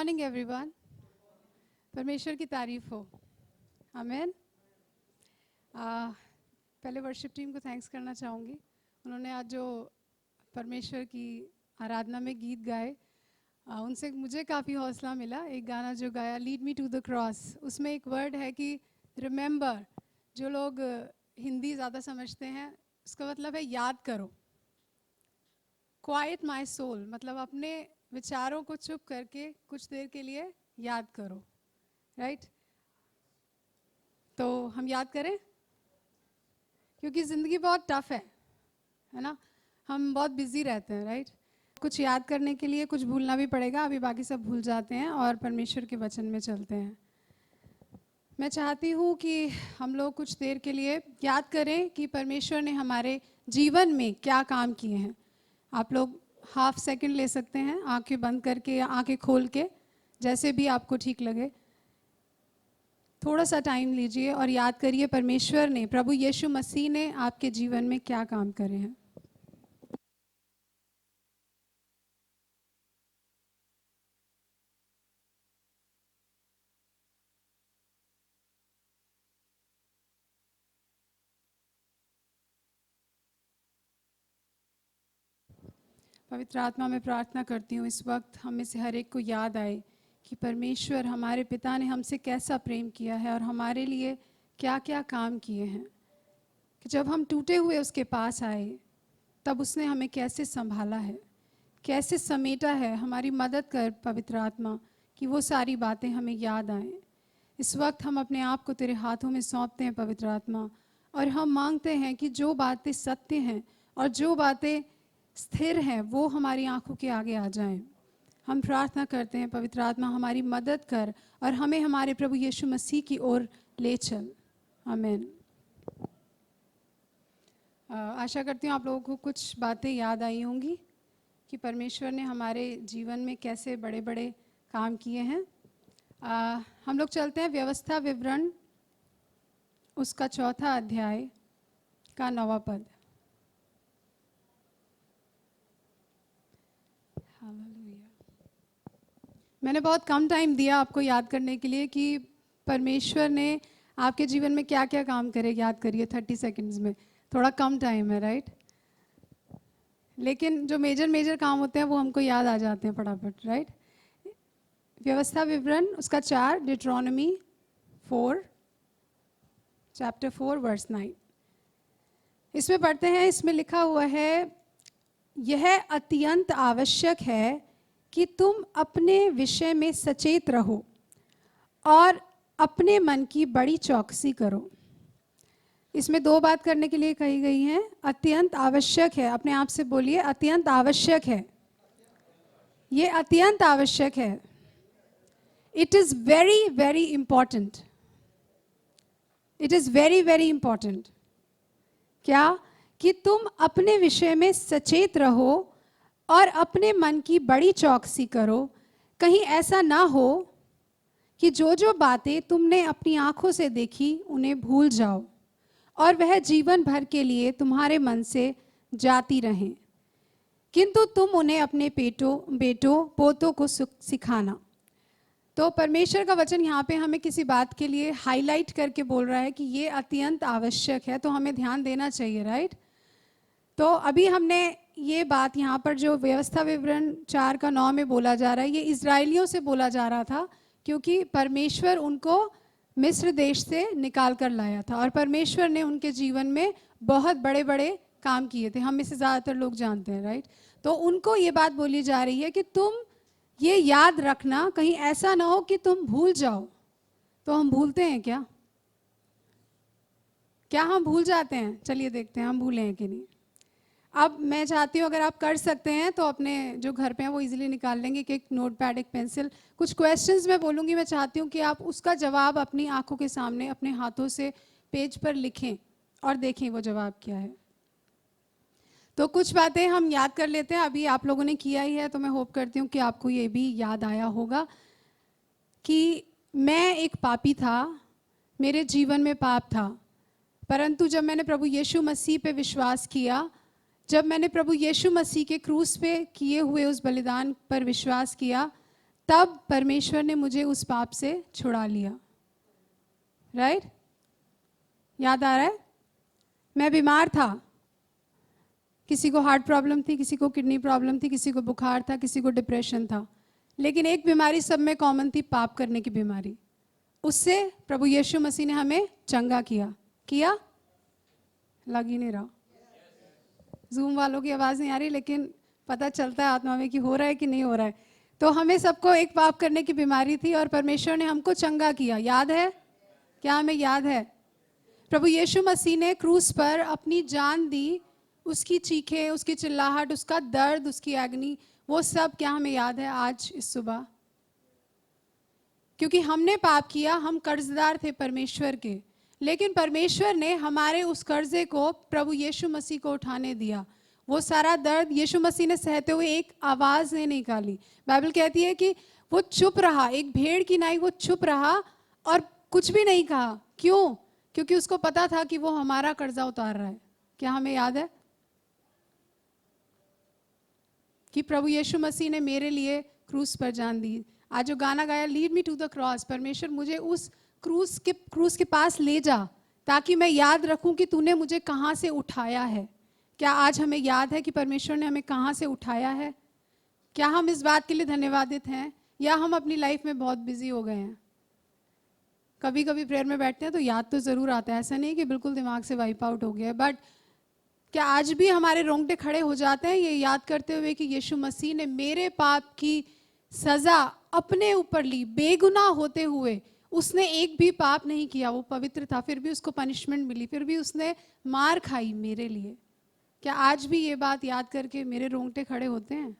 Morning everyone. परमेश्वर की तारीफ हो। आमीन। पहले वर्शिप टीम को थैंक्स करना चाहूँगी। उन्होंने आज जो परमेश्वर की आराधना में गीत गाए, उनसे मुझे काफ़ी हौसला मिला। एक गाना जो गाया, lead me to the cross, उसमें एक वर्ड है कि रिमेंबर। जो लोग हिंदी ज़्यादा समझते हैं, उसका मतलब है याद करो। क्वाइट माई सोल मतलब अपने विचारों को चुप करके कुछ देर के लिए याद करो। राइट? तो हम याद करें, क्योंकि ज़िंदगी बहुत टफ है ना। हम बहुत बिजी रहते हैं। राइट? कुछ याद करने के लिए कुछ भूलना भी पड़ेगा। अभी बाकी सब भूल जाते हैं और परमेश्वर के वचन में चलते हैं। मैं चाहती हूँ कि हम लोग कुछ देर के लिए याद करें कि परमेश्वर ने हमारे जीवन में क्या काम किए हैं। आप लोग हाफ सेकंड ले सकते हैं, आंखें बंद करके या आंखें खोल के, जैसे भी आपको ठीक लगे। थोड़ा सा टाइम लीजिए और याद करिए परमेश्वर ने, प्रभु यीशु मसीह ने आपके जीवन में क्या काम करे हैं। पवित्र आत्मा में प्रार्थना करती हूँ इस वक्त हम में से हर एक को याद आए कि परमेश्वर हमारे पिता ने हमसे कैसा प्रेम किया है और हमारे लिए क्या क्या काम किए हैं। कि जब हम टूटे हुए उसके पास आए तब उसने हमें कैसे संभाला है, कैसे समेटा है। हमारी मदद कर पवित्र आत्मा कि वो सारी बातें हमें याद आएं। इस वक्त हम अपने आप को तेरे हाथों में सौंपते हैं पवित्र आत्मा, और हम मांगते हैं कि जो बातें सत्य हैं और जो बातें स्थिर हैं वो हमारी आंखों के आगे आ जाएं। हम प्रार्थना करते हैं पवित्र आत्मा हमारी मदद कर और हमें हमारे प्रभु यीशु मसीह की ओर ले चल। आमीन। आशा करती हूँ आप लोगों को कुछ बातें याद आई होंगी कि परमेश्वर ने हमारे जीवन में कैसे बड़े बड़े काम किए हैं। हम लोग चलते हैं व्यवस्था विवरण उसका 4था अध्याय का 9वां पद। मैंने बहुत कम टाइम दिया आपको याद करने के लिए कि परमेश्वर ने आपके जीवन में क्या क्या काम करे। याद करिए 30 सेकंड्स में, थोड़ा कम टाइम है। राइट? लेकिन जो मेजर मेजर काम होते हैं वो हमको याद आ जाते हैं फटाफट। राइट? व्यवस्था विवरण उसका 4, डिट्रोनॉमी 4 चैप्टर 4 वर्स 9। इसमें पढ़ते हैं, इसमें लिखा हुआ है, यह अत्यंत आवश्यक है कि तुम अपने विषय में सचेत रहो और अपने मन की बड़ी चौकसी करो। इसमें 2 बात करने के लिए कही गई हैं। अत्यंत आवश्यक है, अपने आप से बोलिए, अत्यंत आवश्यक है। ये अत्यंत आवश्यक है। It is very very important. It is very very important. क्या? कि तुम अपने विषय में सचेत रहो और अपने मन की बड़ी चौकसी करो। कहीं ऐसा ना हो कि जो जो बातें तुमने अपनी आंखों से देखी उन्हें भूल जाओ और वह जीवन भर के लिए तुम्हारे मन से जाती रहें, किंतु तुम उन्हें अपने बेटों पोतों को सिखाना। तो परमेश्वर का वचन यहाँ पे हमें किसी बात के लिए हाईलाइट करके बोल रहा है कि ये अत्यंत आवश्यक है, तो हमें ध्यान देना चाहिए। राइट? तो अभी हमने ये बात यहाँ पर जो व्यवस्था विवरण 4 का 9 में बोला जा रहा है, ये इजरायलियों से बोला जा रहा था, क्योंकि परमेश्वर उनको मिस्र देश से निकाल कर लाया था और परमेश्वर ने उनके जीवन में बहुत बड़े बड़े काम किए थे। हम में से ज़्यादातर लोग जानते हैं। राइट? तो उनको ये बात बोली जा रही है कि तुम ये याद रखना, कहीं ऐसा ना हो कि तुम भूल जाओ। तो हम भूलते हैं क्या? क्या हम भूल जाते हैं? चलिए देखते हैं हम भूले हैं कि नहीं। अब मैं चाहती हूँ अगर आप कर सकते हैं तो अपने जो घर पे हैं वो इजीली निकाल लेंगे कि एक नोटपैड, एक पेंसिल, कुछ क्वेश्चंस मैं बोलूँगी। मैं चाहती हूँ कि आप उसका जवाब अपनी आंखों के सामने अपने हाथों से पेज पर लिखें और देखें वो जवाब क्या है। तो कुछ बातें हम याद कर लेते हैं। अभी आप लोगों ने किया ही है, तो मैं होप करती हूँ कि आपको ये भी याद आया होगा कि मैं एक पापी था, मेरे जीवन में पाप था, परंतु जब मैंने प्रभु यीशु मसीह पे विश्वास किया, जब मैंने प्रभु यीशु मसीह के क्रूस पे किए हुए उस बलिदान पर विश्वास किया, तब परमेश्वर ने मुझे उस पाप से छुड़ा लिया। राइट? याद आ रहा है? मैं बीमार था, किसी को हार्ट प्रॉब्लम थी, किसी को किडनी प्रॉब्लम थी, किसी को बुखार था, किसी को डिप्रेशन था, लेकिन एक बीमारी सब में कॉमन थी, पाप करने की बीमारी। उससे प्रभु यीशु मसीह ने हमें चंगा किया। लग ही नहीं रहा, जूम वालों की आवाज़ नहीं आ रही, लेकिन पता चलता है आत्मा में कि हो रहा है कि नहीं हो रहा है। तो हमें सबको एक पाप करने की बीमारी थी और परमेश्वर ने हमको चंगा किया। याद है? क्या हमें याद है? प्रभु यीशु मसीह ने क्रूस पर अपनी जान दी, उसकी चीखें, उसकी चिल्लाहट, उसका दर्द, उसकी अग्नि, वो सब क्या हमें याद है आज इस सुबह? क्योंकि हमने पाप किया, हम कर्जदार थे परमेश्वर के, लेकिन परमेश्वर ने हमारे उस कर्जे को प्रभु यीशु मसीह को उठाने दिया। वो सारा दर्द यीशु मसीह ने सहते हुए एक आवाज़ ने निकाली। बाइबल कहती है कि वो चुप रहा, एक भेड़ की नाई वो चुप रहा और कुछ भी नहीं कहा। क्यों? क्योंकि उसको पता था कि वो हमारा कर्जा उतार रहा है। क्या हमें याद है कि प्रभु यीशु मसीह ने मेरे लिए क्रूस पर जान दी? आज जो गाना गाया, lead me to the cross, परमेश्वर मुझे उस क्रूस के पास ले जा, ताकि मैं याद रखूं कि तूने मुझे कहाँ से उठाया है। क्या आज हमें याद है कि परमेश्वर ने हमें कहाँ से उठाया है? क्या हम इस बात के लिए धन्यवादित हैं, या हम अपनी लाइफ में बहुत बिजी हो गए हैं? कभी कभी प्रेयर में बैठते हैं तो याद तो ज़रूर आता है, ऐसा नहीं कि बिल्कुल दिमाग से वाइप आउट हो गया है, बट क्या आज भी हमारे रोंगटे खड़े हो जाते हैं ये याद करते हुए कि यीशु मसीह ने मेरे पाप की सज़ा अपने ऊपर ली, बेगुनाह होते हुए। उसने एक भी पाप नहीं किया, वो पवित्र था, फिर भी उसको पनिशमेंट मिली, फिर भी उसने मार खाई मेरे लिए। क्या आज भी ये बात याद करके मेरे रोंगटे खड़े होते हैं?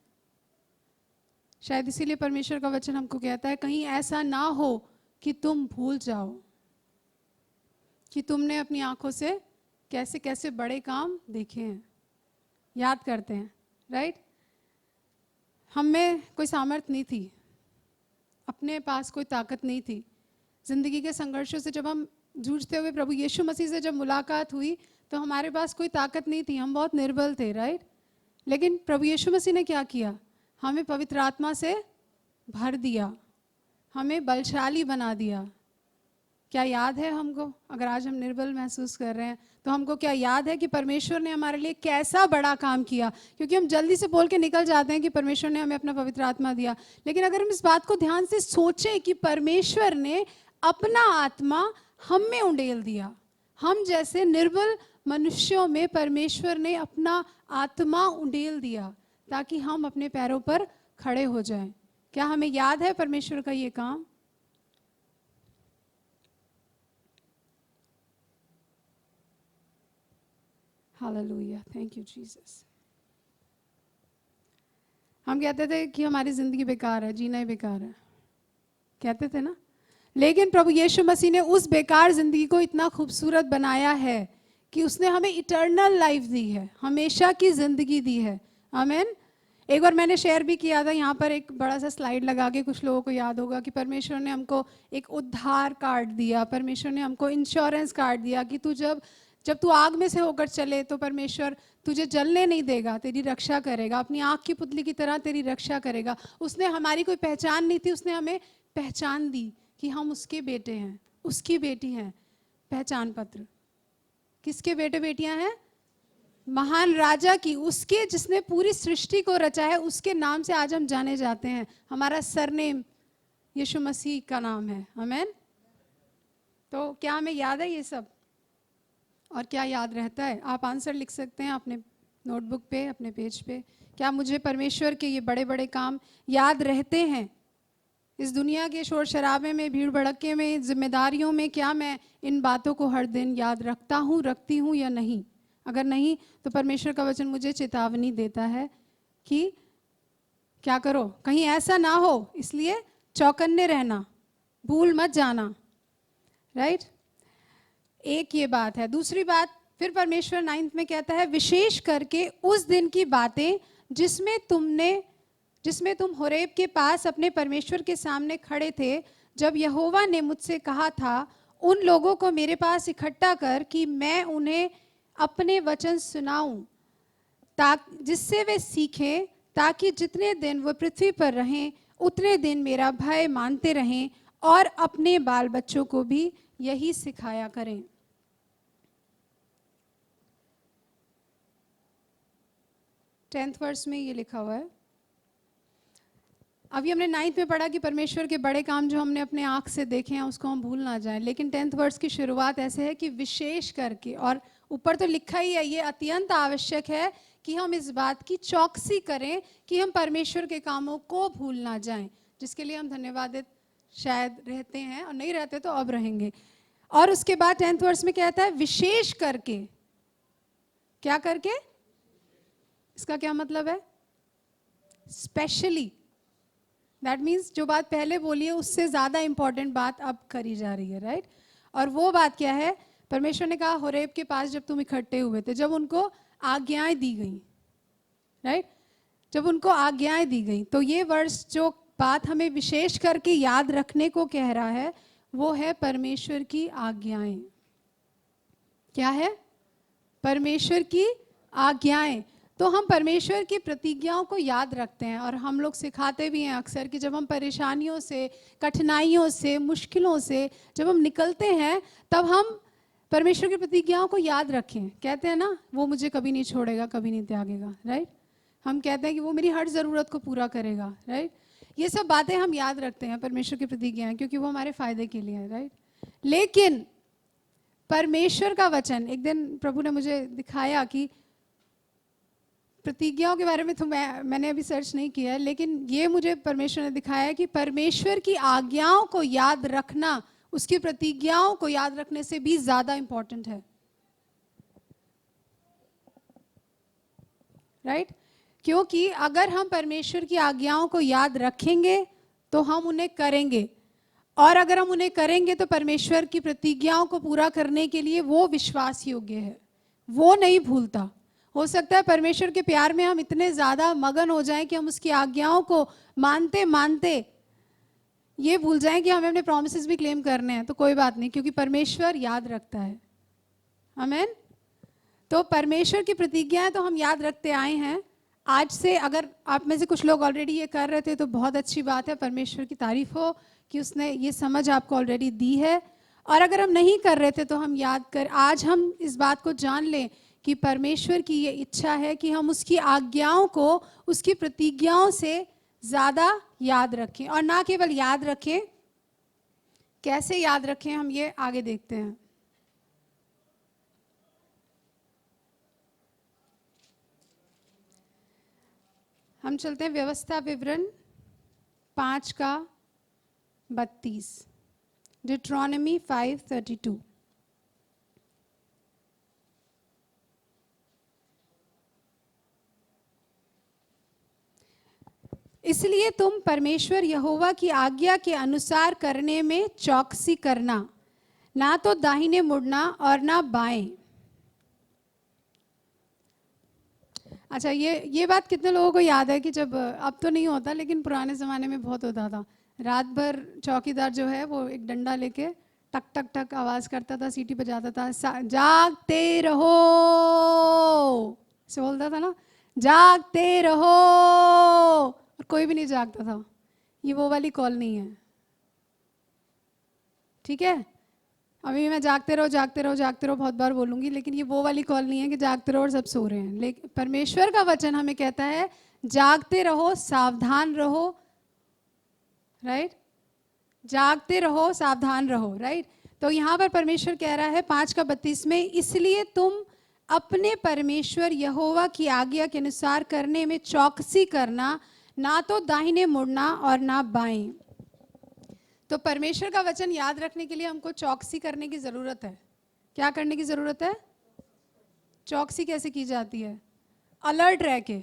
शायद इसीलिए परमेश्वर का वचन हमको कहता है, कहीं ऐसा ना हो कि तुम भूल जाओ कि तुमने अपनी आंखों से कैसे कैसे बड़े काम देखे हैं। याद करते हैं, राइट? हम में कोई सामर्थ्य नहीं थी, अपने पास कोई ताकत नहीं थी। जिंदगी के संघर्षों से जब हम जूझते हुए प्रभु यीशु मसीह से जब मुलाकात हुई तो हमारे पास कोई ताकत नहीं थी, हम बहुत निर्बल थे, राइट? लेकिन प्रभु यीशु मसीह ने क्या किया? हमें पवित्र आत्मा से भर दिया, हमें बलशाली बना दिया। क्या याद है हमको? अगर आज हम निर्बल महसूस कर रहे हैं तो हमको क्या याद है कि परमेश्वर ने हमारे लिए कैसा बड़ा काम किया? क्योंकि हम जल्दी से बोल के निकल जाते हैं कि परमेश्वर ने हमें अपना पवित्र आत्मा दिया, लेकिन अगर हम इस बात को ध्यान से सोचें कि परमेश्वर ने अपना आत्मा हम में उंडेल दिया, हम जैसे निर्बल मनुष्यों में परमेश्वर ने अपना आत्मा उंडेल दिया ताकि हम अपने पैरों पर खड़े हो जाएं। क्या हमें याद है परमेश्वर का ये काम? Hallelujah, thank you Jesus. हम कहते थे कि हमारी जिंदगी बेकार है, जीना ही बेकार है, कहते थे ना? लेकिन प्रभु यीशु मसीह ने उस बेकार जिंदगी को इतना खूबसूरत बनाया है कि उसने हमें इटर्नल लाइफ दी है, हमेशा की जिंदगी दी है। आमीन। एक बार मैंने शेयर भी किया था यहाँ पर, एक बड़ा सा स्लाइड लगा के, कुछ लोगों को याद होगा कि परमेश्वर ने हमको एक उद्धार कार्ड दिया, परमेश्वर ने हमको इंश्योरेंस कार्ड दिया कि तू जब तू आग में से होकर चले तो परमेश्वर तुझे जलने नहीं देगा, तेरी रक्षा करेगा, अपनी आँख की पुतली की तरह तेरी रक्षा करेगा। उसने हमारी कोई पहचान नहीं थी, उसने हमें पहचान दी कि हम उसके बेटे हैं, उसकी बेटी हैं। पहचान पत्र किसके बेटे बेटियां हैं? महान राजा की, उसके जिसने पूरी सृष्टि को रचा है, उसके नाम से आज हम जाने जाते हैं। हमारा सरनेम यीशु मसीह का नाम है। आमीन। तो क्या हमें याद है ये सब? और क्या याद रहता है? आप आंसर लिख सकते हैं अपने नोटबुक पे, अपने पेज पे। क्या मुझे परमेश्वर के ये बड़े बड़े काम याद रहते हैं? इस दुनिया के शोर शराबे में, भीड़ भड़के में, जिम्मेदारियों में, क्या मैं इन बातों को हर दिन याद रखता हूँ, रखती हूँ या नहीं? अगर नहीं तो परमेश्वर का वचन मुझे चेतावनी देता है कि क्या करो, कहीं ऐसा ना हो, इसलिए चौकन्ने रहना, भूल मत जाना, राइट? एक ये बात है। दूसरी बात, फिर परमेश्वर 9 में कहता है, विशेष करके उस दिन की बातें जिसमें तुम होरेब के पास अपने परमेश्वर के सामने खड़े थे, जब यहोवा ने मुझसे कहा था, उन लोगों को मेरे पास इकट्ठा कर कि मैं उन्हें अपने वचन सुनाऊं, जिससे वे सीखें, ताकि जितने दिन वो पृथ्वी पर रहें उतने दिन मेरा भय मानते रहें और अपने बाल बच्चों को भी यही सिखाया करें। टेंथ वर्स में ये लिखा हुआ है। अभी हमने 9th में पढ़ा कि परमेश्वर के बड़े काम जो हमने अपने आंख से देखे हैं उसको हम भूल ना जाएं, लेकिन 10th वर्स की शुरुआत ऐसे है कि विशेष करके, और ऊपर तो लिखा ही है, ये अत्यंत आवश्यक है कि हम इस बात की चौकसी करें कि हम परमेश्वर के कामों को भूल ना जाएं, जिसके लिए हम धन्यवादित शायद रहते हैं और नहीं रहते तो अब रहेंगे। और उसके बाद 10th वर्स में कहता है विशेष करके। क्या करके? इसका क्या मतलब है? स्पेशली। दैट मीन्स जो बात पहले बोली है उससे ज़्यादा इंपॉर्टेंट बात अब करी जा रही है, राइट? और वो बात क्या है? परमेश्वर ने कहा होरेब के पास जब तुम इकट्ठे हुए थे, जब उनको आज्ञाएं दी गई, राइट? जब उनको आज्ञाएं दी गई, तो ये वर्ष जो बात हमें विशेष करके याद रखने को कह रहा है वो है परमेश्वर की आज्ञाएं। क्या है? परमेश्वर की आज्ञाएं। तो हम परमेश्वर की प्रतिज्ञाओं को याद रखते हैं और हम लोग सिखाते भी हैं अक्सर कि जब हम परेशानियों से, कठिनाइयों से, मुश्किलों से जब हम निकलते हैं तब हम परमेश्वर की प्रतिज्ञाओं को याद रखें। कहते हैं ना, वो मुझे कभी नहीं छोड़ेगा, कभी नहीं त्यागेगा, राइट? हम कहते हैं कि वो मेरी हर ज़रूरत को पूरा करेगा, राइट? ये सब बातें हम याद रखते हैं, परमेश्वर की प्रतिज्ञाएं, क्योंकि वो हमारे फायदे के लिए है, राइट? लेकिन परमेश्वर का वचन, एक दिन प्रभु ने मुझे दिखाया कि प्रतिज्ञाओं के बारे में तो मैंने अभी सर्च नहीं किया है, लेकिन ये मुझे परमेश्वर ने दिखाया है कि परमेश्वर की आज्ञाओं को याद रखना उसकी प्रतिज्ञाओं को याद रखने से भी ज्यादा इंपॉर्टेंट है, राइट? क्योंकि अगर हम परमेश्वर की आज्ञाओं को याद रखेंगे तो हम उन्हें करेंगे, और अगर हम उन्हें करेंगे तो परमेश्वर की प्रतिज्ञाओं को पूरा करने के लिए वो विश्वास योग्य है, वो नहीं भूलता। हो सकता है परमेश्वर के प्यार में हम इतने ज़्यादा मगन हो जाएं कि हम उसकी आज्ञाओं को मानते मानते ये भूल जाएं कि हमें अपने प्रॉमिसेस भी क्लेम करने हैं, तो कोई बात नहीं, क्योंकि परमेश्वर याद रखता है। आमीन। तो परमेश्वर की प्रतिज्ञाएं तो हम याद रखते आए हैं। आज से अगर आप में से कुछ लोग ऑलरेडी ये कर रहे थे तो बहुत अच्छी बात है, परमेश्वर की तारीफ हो कि उसने ये समझ आपको ऑलरेडी दी है। और अगर हम नहीं कर रहे थे तो हम याद कर, आज हम इस बात को जान लें कि परमेश्वर की ये इच्छा है कि हम उसकी आज्ञाओं को, उसकी प्रतिज्ञाओं से ज़्यादा याद रखें, और ना केवल याद रखें, कैसे याद रखें हम ये आगे देखते हैं। हम चलते हैं व्यवस्था विवरण 5:32, डिट्रोनमी 5:32। इसलिए तुम परमेश्वर यहोवा की आज्ञा के अनुसार करने में चौकसी करना, ना तो दाहिने मुड़ना और ना बाएं। अच्छा, ये बात कितने लोगों को याद है कि जब, अब तो नहीं होता लेकिन पुराने ज़माने में बहुत होता था, रात भर चौकीदार जो है वो एक डंडा लेके टक टक टक आवाज़ करता था, सीटी बजाता था, जागते रहो, से बोलता था ना, जागते रहो, और कोई भी नहीं जागता था। ये वो वाली कॉल नहीं है, ठीक है? अभी मैं जागते रहो जागते रहो जागते रहो बहुत बार बोलूंगी, लेकिन ये वो वाली कॉल नहीं है कि जागते रहो और सब सो रहे हैं। लेकिन परमेश्वर का वचन हमें कहता है जागते रहो, सावधान रहो, राइट? जागते रहो, सावधान रहो, राइट? तो यहाँ पर परमेश्वर कह रहा है 5:32 में, इसलिए तुम अपने परमेश्वर यहोवा की आज्ञा के अनुसार करने में चौकसी करना, ना तो दाहिने मुड़ना और ना बाएं। तो परमेश्वर का वचन याद रखने के लिए हमको चौकसी करने की ज़रूरत है। क्या करने की ज़रूरत है? चौकसी कैसे की जाती है? अलर्ट रह के,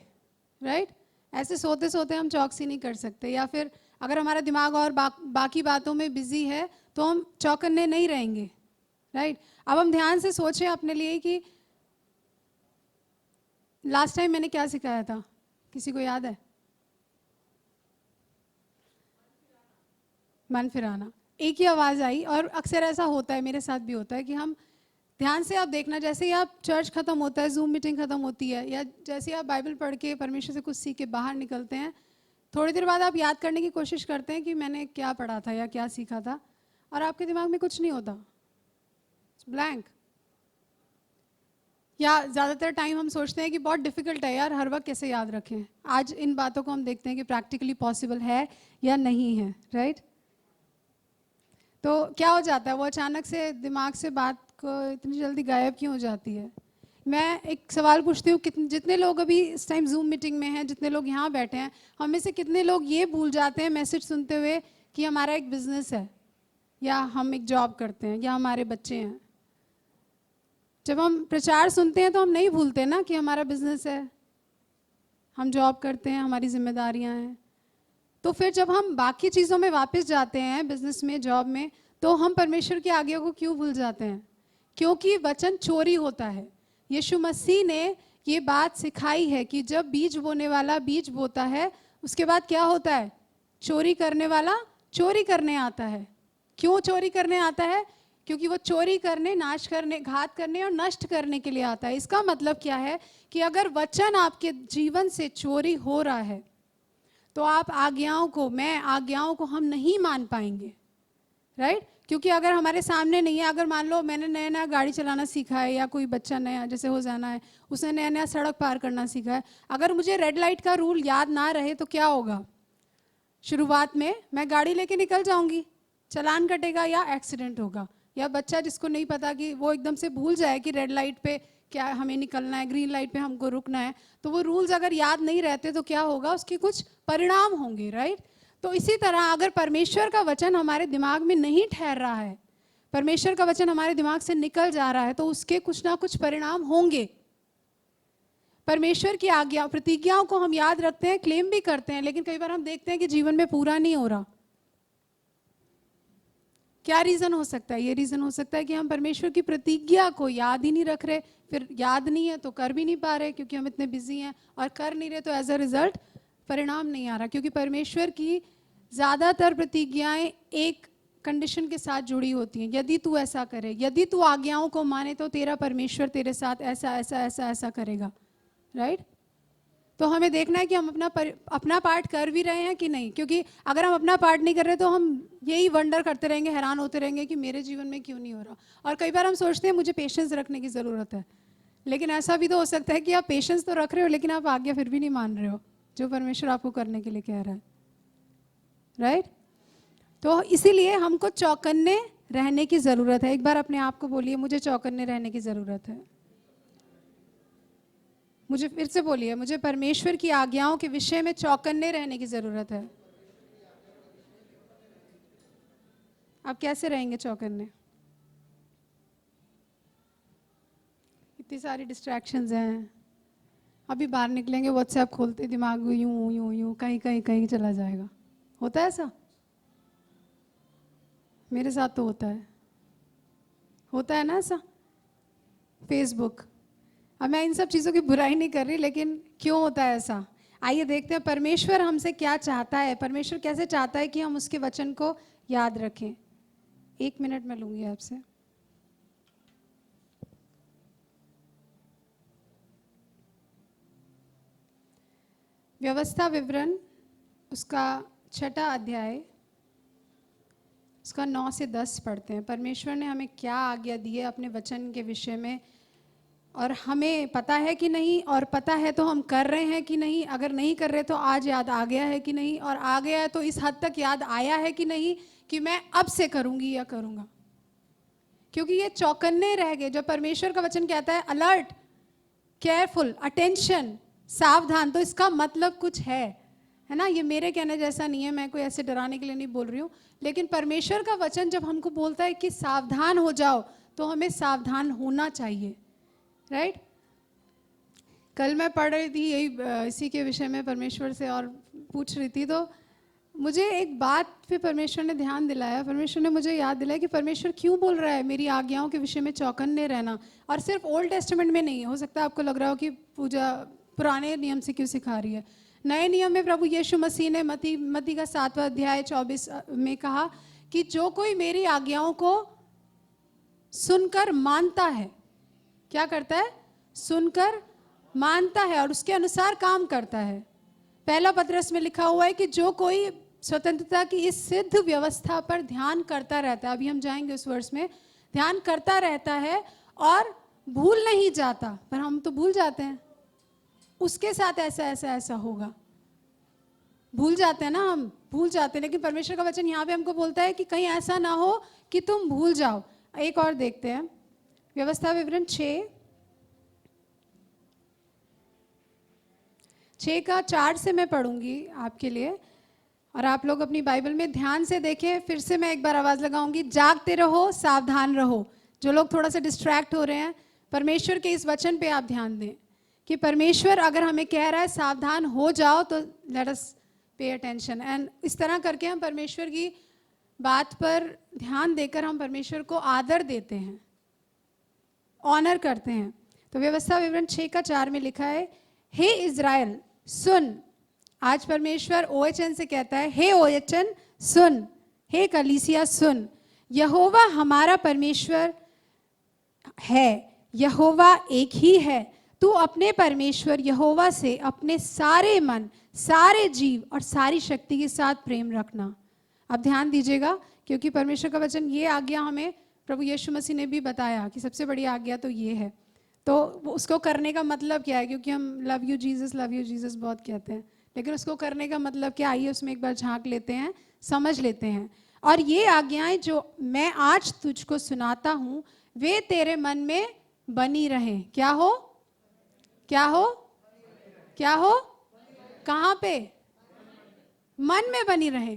राइट? ऐसे सोते सोते हम चौकसी नहीं कर सकते, या फिर अगर हमारा दिमाग और बाकी बातों में बिजी है तो हम चौकन्ने नहीं रहेंगे, राइट? अब हम ध्यान से सोचें अपने लिए कि लास्ट टाइम मैंने क्या सिखाया था, किसी को याद है? मन फिराना। एक ही आवाज़ आई, और अक्सर ऐसा होता है, मेरे साथ भी होता है कि हम ध्यान से, आप देखना, जैसे ही आप चर्च ख़त्म होता है, जूम मीटिंग ख़त्म होती है, या जैसे ही आप बाइबल पढ़ के परमेश्वर से कुछ सीख के बाहर निकलते हैं, थोड़ी देर बाद आप याद करने की कोशिश करते हैं कि मैंने क्या पढ़ा था या क्या सीखा था, और आपके दिमाग में कुछ नहीं होता, ब्लैंक। या ज़्यादातर टाइम हम सोचते हैं कि बहुत डिफिकल्ट है यार, हर वक्त कैसे याद रखें। आज इन बातों को हम देखते हैं कि प्रैक्टिकली पॉसिबल है या नहीं है, राइट। तो क्या हो जाता है, वो अचानक से दिमाग से बात को इतनी जल्दी गायब क्यों हो जाती है। मैं एक सवाल पूछती हूँ, कितने जितने लोग अभी इस टाइम जूम मीटिंग में हैं, जितने लोग यहाँ बैठे हैं, हम में से कितने लोग ये भूल जाते हैं मैसेज सुनते हुए कि हमारा एक बिजनेस है, या हम एक जॉब करते हैं, या हमारे बच्चे हैं। जब हम प्रचार सुनते हैं तो हम नहीं भूलते ना कि हमारा बिजनेस है, हम जॉब करते हैं, हमारी जिम्मेदारियां हैं। तो फिर जब हम बाकी चीज़ों में वापस जाते हैं, बिजनेस में, जॉब में, तो हम परमेश्वर की आज्ञा को क्यों भूल जाते हैं? क्योंकि वचन चोरी होता है। यीशु मसीह ने ये बात सिखाई है कि जब बीज बोने वाला बीज बोता है, उसके बाद क्या होता है? चोरी करने वाला चोरी करने आता है। क्यों चोरी करने आता है? क्योंकि वो चोरी करने, नाश करने, घात करने और नष्ट करने के लिए आता है। इसका मतलब क्या है कि अगर वचन आपके जीवन से चोरी हो रहा है तो आप आज्ञाओं को, मैं आज्ञाओं को हम नहीं मान पाएंगे, राइट। क्योंकि अगर हमारे सामने नहीं है, अगर मान लो मैंने नया नया गाड़ी चलाना सीखा है, या कोई बच्चा नया, जैसे हो जाना है, उसने नया नया सड़क पार करना सीखा है, अगर मुझे रेड लाइट का रूल याद ना रहे तो क्या होगा? शुरुआत में मैं गाड़ी लेके निकल जाऊंगी, चालान कटेगा या एक्सीडेंट होगा। या बच्चा जिसको नहीं पता, कि वो एकदम से भूल जाए कि रेड लाइट पे क्या हमें निकलना है, ग्रीन लाइट पे हमको रुकना है, तो वो रूल्स अगर याद नहीं रहते तो क्या होगा? उसके कुछ परिणाम होंगे, राइट। तो इसी तरह अगर परमेश्वर का वचन हमारे दिमाग में नहीं ठहर रहा है, परमेश्वर का वचन हमारे दिमाग से निकल जा रहा है, तो उसके कुछ ना कुछ परिणाम होंगे। परमेश्वर की आज्ञा, प्रतिज्ञाओं को हम याद रखते हैं, क्लेम भी करते हैं, लेकिन कई बार हम देखते हैं कि जीवन में पूरा नहीं हो रहा। क्या रीज़न हो सकता है? ये रीज़न हो सकता है कि हम परमेश्वर की प्रतिज्ञा को याद ही नहीं रख रहे। फिर याद नहीं है तो कर भी नहीं पा रहे, क्योंकि हम इतने बिजी हैं, और कर नहीं रहे तो एज अ रिजल्ट परिणाम नहीं आ रहा। क्योंकि परमेश्वर की ज़्यादातर प्रतिज्ञाएं एक कंडीशन के साथ जुड़ी होती हैं, यदि तू ऐसा करे, यदि तू आज्ञाओं को माने तो तेरा परमेश्वर तेरे साथ ऐसा ऐसा ऐसा ऐसा करेगा, राइट। तो हमें देखना है कि हम अपना पार्ट कर भी रहे हैं कि नहीं। क्योंकि अगर हम अपना पार्ट नहीं कर रहे तो हम यही वंडर करते रहेंगे, हैरान होते रहेंगे कि मेरे जीवन में क्यों नहीं हो रहा। और कई बार हम सोचते हैं मुझे पेशेंस रखने की ज़रूरत है, लेकिन ऐसा भी तो हो सकता है कि आप पेशेंस तो रख रहे हो, लेकिन आप आज्ञा फिर भी नहीं मान रहे हो जो परमेश्वर आपको करने के लिए कह रहा है, राइट। तो इसीलिए हमको चौकन्ने रहने की ज़रूरत है। एक बार अपने आप को बोलिए, मुझे चौकन्ने रहने की ज़रूरत है। मुझे फिर से बोलिए, मुझे परमेश्वर की आज्ञाओं के विषय में चौकन्ने रहने की ज़रूरत है। आप कैसे रहेंगे चौकन्ने? इतनी सारी डिस्ट्रैक्शंस हैं। अभी बाहर निकलेंगे, व्हाट्सएप खोलते दिमाग यूं यूं यूं कहीं कहीं कहीं चला जाएगा। होता है ऐसा? मेरे साथ तो होता है ना ऐसा। फेसबुक, अब मैं इन सब चीज़ों की बुराई नहीं कर रही, लेकिन क्यों होता है ऐसा? आइए देखते हैं परमेश्वर हमसे क्या चाहता है। परमेश्वर कैसे चाहता है कि हम उसके वचन को याद रखें। 1 मिनट में लूंगी आपसे। व्यवस्था विवरण, उसका 6वां अध्याय, उसका 9 से 10 पढ़ते हैं। परमेश्वर ने हमें क्या आज्ञा दी है अपने वचन के विषय में, और हमें पता है कि नहीं, और पता है तो हम कर रहे हैं कि नहीं। अगर नहीं कर रहे तो आज याद आ गया है कि नहीं, और आ गया है तो इस हद तक याद आया है कि नहीं कि मैं अब से करूंगी या करूंगा। क्योंकि ये चौकन्ने रह गए। जब परमेश्वर का वचन कहता है अलर्ट, केयरफुल, अटेंशन, सावधान, तो इसका मतलब कुछ है ना। ये मेरे कहने जैसा नहीं है, मैं कोई ऐसे डराने के लिए नहीं बोल रही हूँ, लेकिन परमेश्वर का वचन जब हमको बोलता है कि सावधान हो जाओ, तो हमें सावधान होना चाहिए, राइट। कल मैं पढ़ रही थी यही इसी के विषय में परमेश्वर से, और पूछ रही थी, तो मुझे एक बात पे परमेश्वर ने ध्यान दिलाया। परमेश्वर ने मुझे याद दिलाया कि परमेश्वर क्यों बोल रहा है मेरी आज्ञाओं के विषय में चौकन्ने रहना। और सिर्फ ओल्ड टेस्टामेंट में नहीं है। हो सकता है आपको लग रहा हो कि पूजा पुराने नियम से क्यों सिखा रही है। नए नियम में प्रभु यीशु मसीह ने मत्ती का 7वां अध्याय 24 में कहा कि जो कोई मेरी आज्ञाओं को सुनकर मानता है, क्या करता है? सुनकर मानता है और उसके अनुसार काम करता है, पहला पत्रस में लिखा हुआ है कि जो कोई स्वतंत्रता की इस सिद्ध व्यवस्था पर ध्यान करता रहता है, अभी हम जाएंगे उस वर्ष में, ध्यान करता रहता है और भूल नहीं जाता, पर हम तो भूल जाते हैं, उसके साथ ऐसा ऐसा ऐसा होगा, भूल जाते हैं ना, हम भूल जाते हैं। लेकिन परमेश्वर का वचन यहाँ पे हमको बोलता है कि कहीं ऐसा ना हो कि तुम भूल जाओ। एक और देखते हैं, व्यवस्था विवरण 6 का 4 से मैं पढ़ूंगी आपके लिए, और आप लोग अपनी बाइबल में ध्यान से देखें। फिर से मैं एक बार आवाज लगाऊंगी, जागते रहो, सावधान रहो। जो लोग थोड़ा सा डिस्ट्रैक्ट हो रहे हैं, परमेश्वर के इस वचन पे आप ध्यान दें कि परमेश्वर अगर हमें कह रहा है सावधान हो जाओ, तो let us pay attention. And इस तरह करके हम परमेश्वर की बात पर ध्यान देकर हम परमेश्वर को आदर देते हैं, ऑनर करते हैं। तो व्यवस्था विवरण 6 का 4 में लिखा है, हे इज़राइल सुन। आज परमेश्वर ओएचएन से कहता है, हे ओएचएन सुन, हे कलीसिया सुन, यहोवा हमारा परमेश्वर है, यहोवा एक ही है। तू अपने परमेश्वर यहोवा से अपने सारे मन, सारे जीव और सारी शक्ति के साथ प्रेम रखना। अब ध्यान दीजिएगा, क्योंकि परमेश्वर का वचन ये आज्ञा हमें प्रभु यीशु मसीह ने भी बताया कि सबसे बड़ी आज्ञा तो ये है। तो उसको करने का मतलब क्या है, क्योंकि हम लव यू जीसस बहुत कहते हैं, लेकिन उसको करने का मतलब क्या, आइए उसमें एक बार झांक लेते हैं, समझ लेते हैं। और ये आज्ञाएं जो मैं आज तुझको सुनाता हूं, वे तेरे मन में बनी रहे। क्या हो, क्या हो, क्या हो, कहां पे, मन में बनी रहे।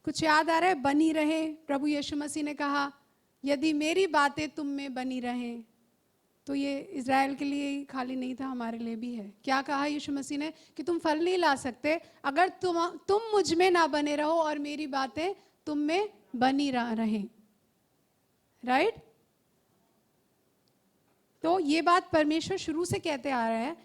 कुछ याद आ रहा है, बनी रहे। प्रभु यीशु मसीह ने कहा, यदि मेरी बातें तुम में बनी रहे, तो ये इज़राइल के लिए ही खाली नहीं था, हमारे लिए भी है। क्या कहा यीशु मसीह ने, कि तुम फल नहीं ला सकते अगर तुम मुझ में ना बने रहो और मेरी बातें तुम में बनी रहे। राइट? तो ये बात परमेश्वर शुरू से कहते आ रहा है,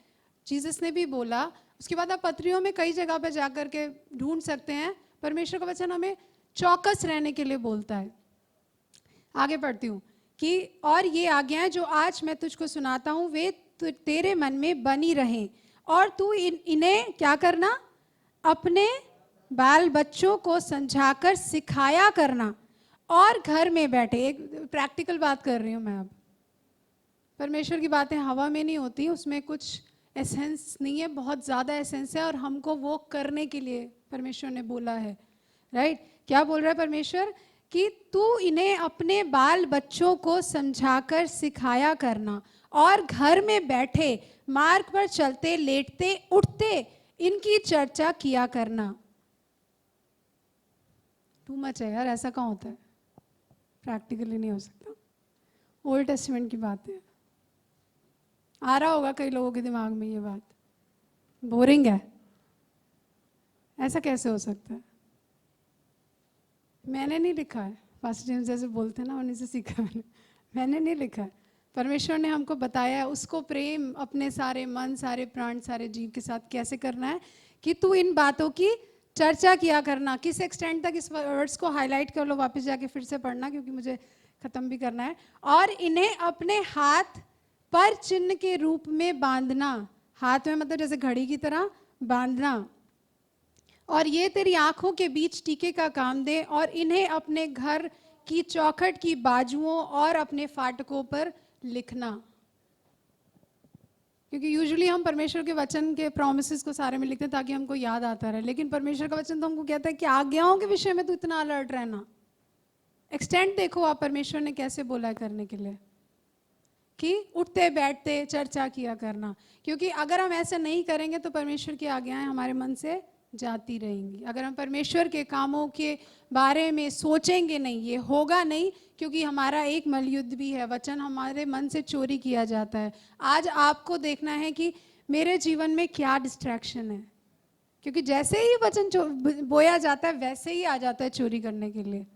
जीसस ने भी बोला। उसके बाद आप पत्रियों में कई जगह पर जाकर के ढूंढ सकते हैं, परमेश्वर का वचन हमें चौकस रहने के लिए बोलता है। आगे पढ़ती हूँ कि और ये आज्ञाएं जो आज मैं तुझको सुनाता हूँ, वे तेरे मन में बनी रहें, और तू इन्हें क्या करना, अपने बाल बच्चों को समझाकर सिखाया करना, और घर में बैठे। एक प्रैक्टिकल बात कर रही हूँ मैं अब। परमेश्वर की बातें हवा में नहीं होती, उसमें कुछ एसेंस नहीं है, बहुत ज़्यादा एसेंस है, और हमको वो करने के लिए परमेश्वर ने बोला है। राइट? क्या बोल रहा है परमेश्वर, कि तू इन्हें अपने बाल बच्चों को समझाकर सिखाया करना, और घर में बैठे, मार्ग पर चलते, लेटते, उठते इनकी चर्चा किया करना। टू मच है यार, ऐसा कहाँ होता है, प्रैक्टिकली नहीं हो सकता। ओल्ड टेस्टामेंट की बात है, आ रहा होगा कई लोगों के दिमाग में ये बात, बोरिंग है, ऐसा कैसे हो सकता है। मैंने नहीं लिखा है, पास्टर जेम्स जैसे बोलते हैं ना, उन्हीं से सीखा मैंने नहीं लिखा है। परमेश्वर ने हमको बताया है उसको प्रेम अपने सारे मन, सारे प्राण, सारे जीव के साथ कैसे करना है, कि तू इन बातों की चर्चा किया करना। किस एक्सटेंट तक, इस वर्ड्स को हाईलाइट कर लो, वापस जाके फिर से पढ़ना, क्योंकि मुझे खत्म भी करना है। और इन्हें अपने हाथ पर चिन्ह के रूप में बांधना। हाथ में मतलब जैसे घड़ी की तरह बांधना। और ये तेरी आंखों के बीच टीके का काम दे, और इन्हें अपने घर की चौखट की बाजुओं और अपने फाटकों पर लिखना। क्योंकि यूजुअली हम परमेश्वर के वचन के प्रोमिसेस को सारे में लिखते हैं ताकि हमको याद आता रहे, लेकिन परमेश्वर का वचन तो हमको कहता है कि आज्ञाओं के विषय में तो इतना अलर्ट रहना। एक्सटेंट देखो आप, परमेश्वर ने कैसे बोला है करने के लिए, कि उठते बैठते चर्चा किया करना। क्योंकि अगर हम ऐसा नहीं करेंगे तो परमेश्वर की आज्ञाएं हमारे मन से जाती रहेंगी। अगर हम परमेश्वर के कामों के बारे में सोचेंगे नहीं, ये होगा नहीं, क्योंकि हमारा एक मलयुद्ध भी है। वचन हमारे मन से चोरी किया जाता है। आज आपको देखना है कि मेरे जीवन में क्या डिस्ट्रैक्शन है, क्योंकि जैसे ही वचन बोया जाता है वैसे ही आ जाता है चोरी करने के लिए।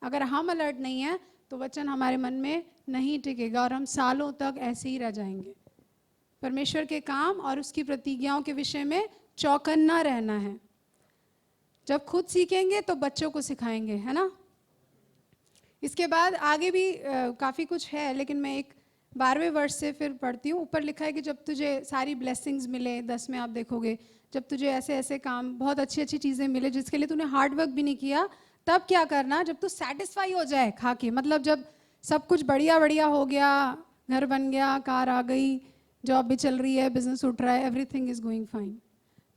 अगर हम अलर्ट नहीं हैं तो वचन हमारे मन में नहीं टिकेगा, और हम सालों तक ऐसे ही रह जाएंगे। परमेश्वर के काम और उसकी प्रतिज्ञाओं के विषय में चौकन्ना रहना है। जब खुद सीखेंगे तो बच्चों को सिखाएंगे, है ना। इसके बाद आगे भी काफ़ी कुछ है, लेकिन मैं एक 12वें वर्ष से फिर पढ़ती हूँ। ऊपर लिखा है कि जब तुझे सारी ब्लेसिंग्स मिले, 10 में आप देखोगे, जब तुझे ऐसे ऐसे काम, बहुत अच्छी अच्छी चीज़ें मिले जिसके लिए तूने हार्ड वर्क भी नहीं किया, तब क्या करना, जब तू सेटिस्फाई हो जाए खा के, मतलब जब सब कुछ बढ़िया बढ़िया हो गया, घर बन गया, कार आ गई, जॉब भी चल रही है, बिजनेस उठ रहा है, एवरीथिंग इज गोइंग फाइन,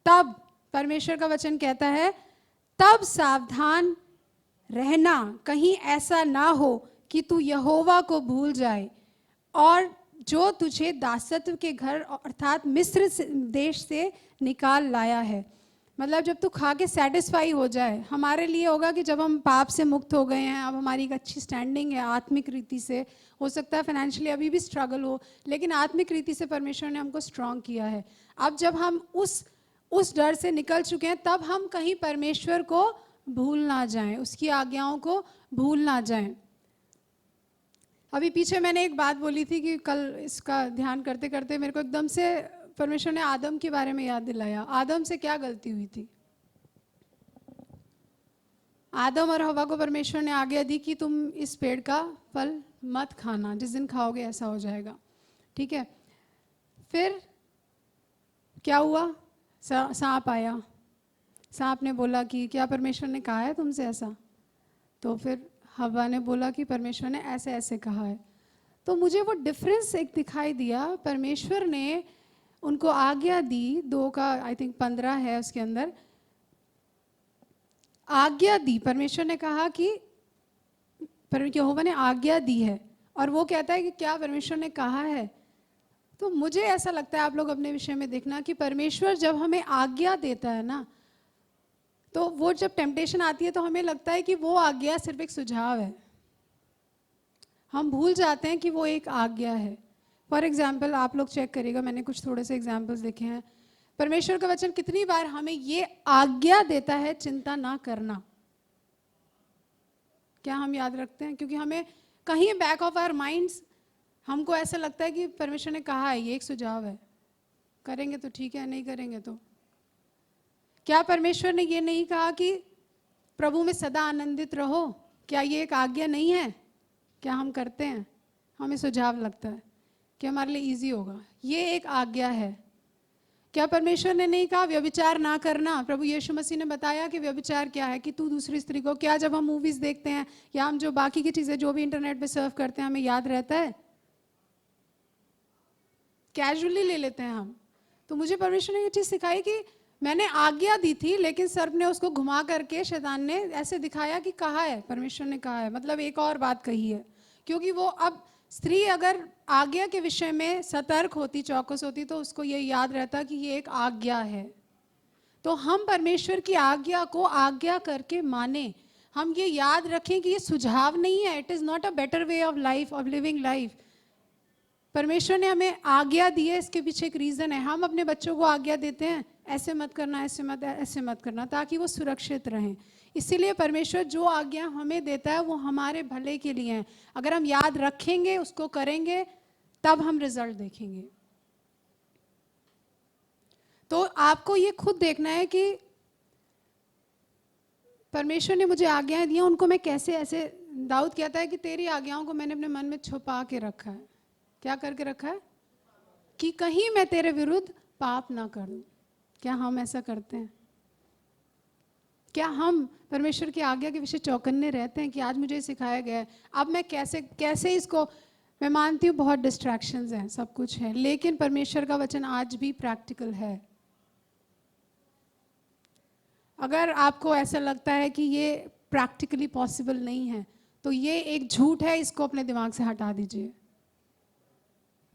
तब परमेश्वर का वचन कहता है तब सावधान रहना, कहीं ऐसा ना हो कि तू यहोवा को भूल जाए, और जो तुझे दासत्व के घर अर्थात मिस्र देश से निकाल लाया है। मतलब जब तू खा के सेटिस्फाई हो जाए, हमारे लिए होगा कि जब हम पाप से मुक्त हो गए हैं, अब हमारी एक अच्छी स्टैंडिंग है आत्मिक रीति से, हो सकता है फाइनेंशियली अभी भी स्ट्रगल हो, लेकिन आत्मिक रीति से परमेश्वर ने हमको स्ट्रांग किया है। अब जब हम उस डर से निकल चुके हैं, तब हम कहीं परमेश्वर को भूल ना जाएं, उसकी आज्ञाओं को भूल ना जाएं। अभी पीछे मैंने एक बात बोली थी कि कल इसका ध्यान करते करते मेरे को एकदम से परमेश्वर ने आदम के बारे में याद दिलाया। आदम से क्या गलती हुई थी? आदम और हवा को परमेश्वर ने आज्ञा दी कि तुम इस पेड़ का फल मत खाना, जिस दिन खाओगे ऐसा हो जाएगा, ठीक है। फिर क्या हुआ? सांप आया, सांप ने बोला कि क्या परमेश्वर ने कहा है तुमसे ऐसा? तो फिर हवा ने बोला कि परमेश्वर ने ऐसे ऐसे कहा है। तो मुझे वो डिफरेंस एक दिखाई दिया। परमेश्वर ने उनको आज्ञा दी, 2 का आई थिंक 15 है उसके अंदर, आज्ञा दी, परमेश्वर ने कहा कि यहोवा ने आज्ञा दी है, और वो कहता है कि क्या परमेश्वर ने कहा है। तो मुझे ऐसा लगता है, आप लोग अपने विषय में देखना, कि परमेश्वर जब हमें आज्ञा देता है ना, तो वो जब टेम्पटेशन आती है तो हमें लगता है कि वो आज्ञा सिर्फ एक सुझाव है, हम भूल जाते हैं कि वो एक आज्ञा है। फॉर एग्जाम्पल आप लोग चेक करिएगा, मैंने कुछ थोड़े से एग्जाम्पल्स देखे हैं। परमेश्वर का वचन कितनी बार हमें ये आज्ञा देता है चिंता ना करना। क्या हम याद रखते हैं? क्योंकि हमें कहीं बैक ऑफ आवर माइंड्स हमको ऐसा लगता है कि परमेश्वर ने कहा है, ये एक सुझाव है, करेंगे तो ठीक है, नहीं करेंगे तो। क्या परमेश्वर ने ये नहीं कहा कि प्रभु में सदा आनंदित रहो? क्या ये एक आज्ञा नहीं है? क्या हम करते हैं? हमें सुझाव लगता है कि हमारे लिए इजी होगा, ये एक आज्ञा है। क्या परमेश्वर ने नहीं कहा व्यभिचार ना करना? प्रभु यीशु मसीह ने बताया कि व्यभिचार क्या है, कि तू दूसरी स्त्री को। क्या जब हम मूवीज देखते हैं या हम जो बाकी की चीजें जो भी इंटरनेट पे सर्व करते हैं, हमें याद रहता है? कैजुअली ले लेते हैं हम। तो मुझे परमेश्वर ने ये चीज सिखाई कि मैंने आज्ञा दी थी, लेकिन सर्प ने उसको घुमा करके, शैतान ने ऐसे दिखाया कि कहा है, परमेश्वर ने कहा है, मतलब एक और बात कही है। क्योंकि वो अब स्त्री अगर आज्ञा के विषय में सतर्क होती, चौकस होती, तो उसको ये याद रहता कि ये एक आज्ञा है। तो हम परमेश्वर की आज्ञा को आज्ञा करके माने, हम ये याद रखें कि ये सुझाव नहीं है, it is not a better way of life, of living life. परमेश्वर ने हमें आज्ञा दी है, इसके पीछे एक रीजन है। हम अपने बच्चों को आज्ञा देते हैं, ऐसे मत करना, ऐसे मत करना, ताकि वो सुरक्षित रहें। इसीलिए परमेश्वर जो आज्ञा हमें देता है वो हमारे भले के लिए है। अगर हम याद रखेंगे, उसको करेंगे, तब हम रिजल्ट देखेंगे। तो आपको ये खुद देखना है कि परमेश्वर ने मुझे आज्ञाएं दी, उनको मैं कैसे, ऐसे दाऊद कहता है कि तेरी आज्ञाओं को मैंने अपने मन में छुपा के रखा है। क्या करके रखा है? कि कहीं मैं तेरे विरुद्ध पाप ना करूं। क्या हम ऐसा करते हैं? क्या हम परमेश्वर की आज्ञा के विषय चौकन्ने रहते हैं कि आज मुझे सिखाया गया है, अब मैं कैसे कैसे इसको, मैं मानती हूँ बहुत डिस्ट्रैक्शंस हैं, सब कुछ है, लेकिन परमेश्वर का वचन आज भी प्रैक्टिकल है। अगर आपको ऐसा लगता है कि ये प्रैक्टिकली पॉसिबल नहीं है, तो ये एक झूठ है, इसको अपने दिमाग से हटा दीजिए।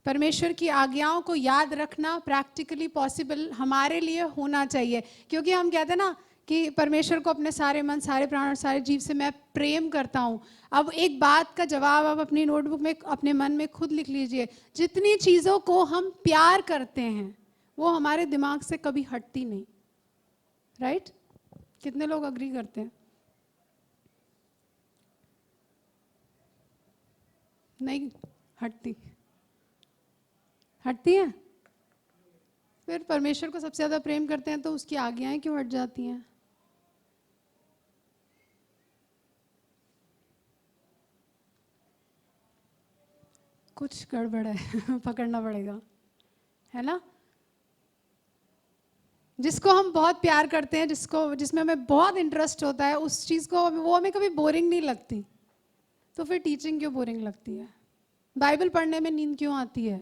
परमेश्वर की आज्ञाओं को याद रखना प्रैक्टिकली पॉसिबल हमारे लिए होना चाहिए। क्योंकि हम कहते हैं ना कि परमेश्वर को अपने सारे मन, सारे प्राण और सारे जीव से मैं प्रेम करता हूँ। अब एक बात का जवाब आप अपनी नोटबुक में, अपने मन में खुद लिख लीजिए। जितनी चीज़ों को हम प्यार करते हैं वो हमारे दिमाग से कभी हटती नहीं, राइट? कितने लोग अग्री करते हैं? नहीं हटती, हटती है? फिर परमेश्वर को सबसे ज़्यादा प्रेम करते हैं तो उसकी आज्ञाएं क्यों हट जाती हैं? कुछ गड़बड़ है पकड़ना पड़ेगा, है ना। जिसको हम बहुत प्यार करते हैं, जिसमें हमें बहुत इंटरेस्ट होता है, उस चीज़ को वो हमें कभी बोरिंग नहीं लगती, तो फिर टीचिंग क्यों बोरिंग लगती है? बाइबल पढ़ने में नींद क्यों आती है?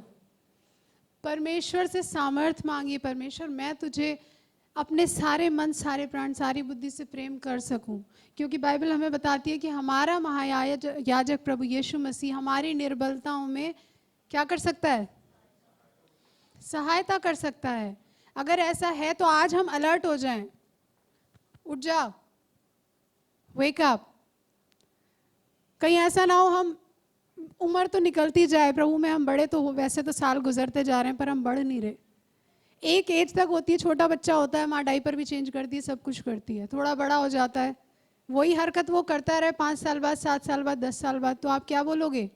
परमेश्वर से सामर्थ मांगिए, परमेश्वर मैं तुझे अपने सारे मन, सारे प्राण, सारी बुद्धि से प्रेम कर सकूं, क्योंकि बाइबल हमें बताती है कि हमारा महायाजक प्रभु यीशु मसीह हमारी निर्बलताओं में क्या कर सकता है? सहायता कर सकता है। अगर ऐसा है तो आज हम अलर्ट हो जाएं, उठ जाओ, वेक अप। कहीं ऐसा ना हो हम, उम्र तो निकलती जाए, प्रभु में हम बड़े तो हो, वैसे तो साल गुजरते जा रहे हैं पर हम बढ़ नहीं रहे। एक एज तक होती है, छोटा बच्चा होता है, माँ डायपर भी चेंज करती है, सब कुछ करती है, थोड़ा बड़ा हो जाता है, वही हरकत वो करता रहे 5 साल बाद, 7 साल बाद, 10 साल बाद, तो आप क्या बोलोगे?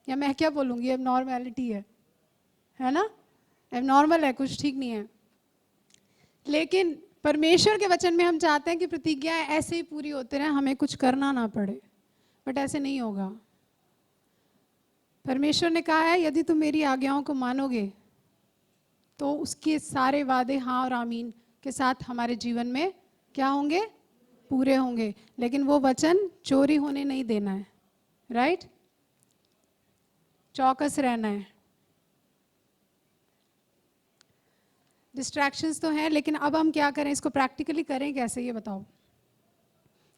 या मैं क्या बोलूँगी? अब नॉर्मैलिटी है ना, अब नॉर्मल है, कुछ ठीक नहीं है। लेकिन परमेश्वर के वचन में हम चाहते हैं कि प्रतिज्ञाएं ऐसे ही पूरी होते रहे, हमें कुछ करना ना पड़े, बट ऐसे नहीं होगा। परमेश्वर ने कहा है यदि तुम मेरी आज्ञाओं को मानोगे तो उसके सारे वादे हाँ और आमीन के साथ हमारे जीवन में क्या होंगे? पूरे होंगे। लेकिन वो वचन चोरी होने नहीं देना है, राइट? चौकस रहना है। डिस्ट्रैक्शंस तो हैं, लेकिन अब हम क्या करें, इसको प्रैक्टिकली करें कैसे, ये बताओ।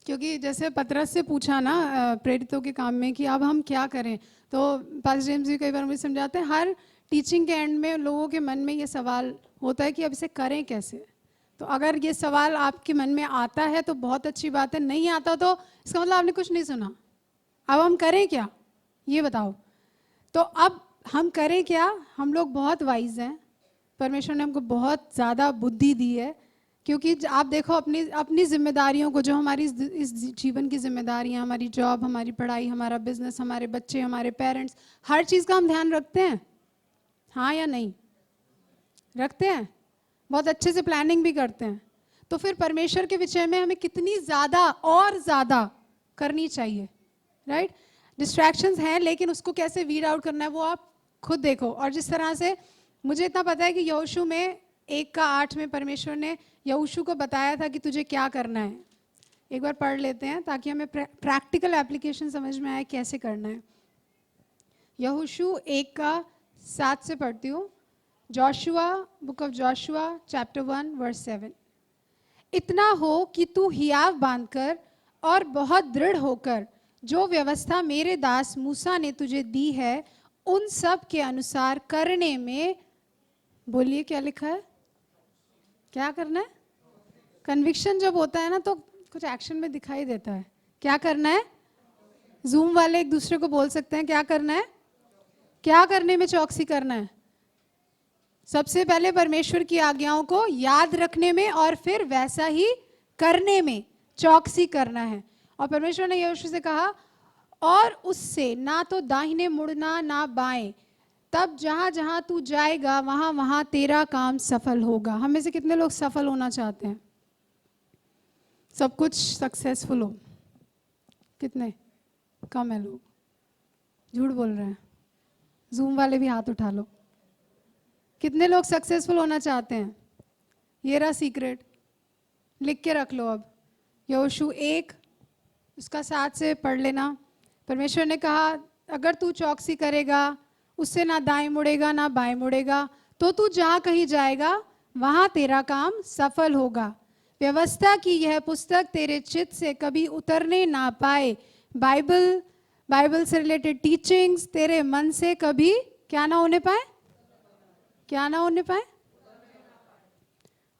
क्योंकि जैसे पतरस से पूछा ना प्रेरितों के काम में कि अब हम क्या करें, तो पास्टर जेम्स जी कई बार मुझे समझाते हैं, हर टीचिंग के एंड में लोगों के मन में ये सवाल होता है कि अब इसे करें कैसे। तो अगर ये सवाल आपके मन में आता है तो बहुत अच्छी बात है, नहीं आता तो इसका मतलब आपने कुछ नहीं सुना। अब हम करें क्या, ये बताओ। तो अब हम करें क्या? हम लोग बहुत वाइज हैं, परमेश्वर ने हमको बहुत ज़्यादा बुद्धि दी है, क्योंकि आप देखो अपनी अपनी जिम्मेदारियों को, जो हमारी इस जीवन की जिम्मेदारियां, हमारी जॉब, हमारी पढ़ाई, हमारा बिजनेस, हमारे बच्चे, हमारे पेरेंट्स, हर चीज़ का हम ध्यान रखते हैं, हाँ या नहीं? रखते हैं, बहुत अच्छे से प्लानिंग भी करते हैं। तो फिर परमेश्वर के विषय में हमें कितनी ज़्यादा और ज़्यादा करनी चाहिए, राइट? डिस्ट्रैक्शंस हैं, लेकिन उसको कैसे वीड आउट करना है वो आप खुद देखो। और जिस तरह से मुझे इतना पता है कि यहोशू में 1:8 में परमेश्वर ने यहोशू को बताया था कि तुझे क्या करना है। एक बार पढ़ लेते हैं ताकि हमें प्रैक्टिकल एप्लीकेशन समझ में आए कैसे करना है। यहोशू 1:7 से पढ़ती हूँ। Joshua, book of Joshua chapter 1 verse 7। इतना हो कि तू हियाव बांधकर और बहुत दृढ़ होकर जो व्यवस्था मेरे दास मूसा ने तुझे दी है उन सब के अनुसार करने में, बोलिए क्या लिखा है, क्या करना है? कन्विक्शन जब होता है ना तो कुछ एक्शन में दिखाई देता है। क्या करना है? जूम वाले एक दूसरे को बोल सकते हैं क्या करना है? क्या करने में चौकसी करना है? सबसे पहले परमेश्वर की आज्ञाओं को याद रखने में और फिर वैसा ही करने में चौकसी करना है। और परमेश्वर ने यहोशू से कहा और उससे ना तो दाहिने मुड़ना ना बाएं, तब जहां जहां तू जाएगा वहां वहां तेरा काम सफल होगा। हम में से कितने लोग सफल होना चाहते हैं? सब कुछ सक्सेसफुल हो? कितने? कम है लोग, झूठ बोल रहे हैं। जूम वाले भी हाथ उठा लो। कितने लोग सक्सेसफुल होना चाहते हैं? ये रहा सीक्रेट, लिख के रख लो। अब यहोशू 1 उसका 7 से पढ़ लेना। परमेश्वर ने कहा अगर तू चौकसी करेगा, उससे ना दाएं मुड़ेगा ना बाएं मुड़ेगा, तो तू जहाँ कहीं जाएगा वहाँ तेरा काम सफल होगा। व्यवस्था की यह पुस्तक तेरे चित्त से कभी उतरने ना पाए। बाइबल से रिलेटेड टीचिंग्स तेरे मन से कभी क्या ना होने पाए? क्या ना होने पाए?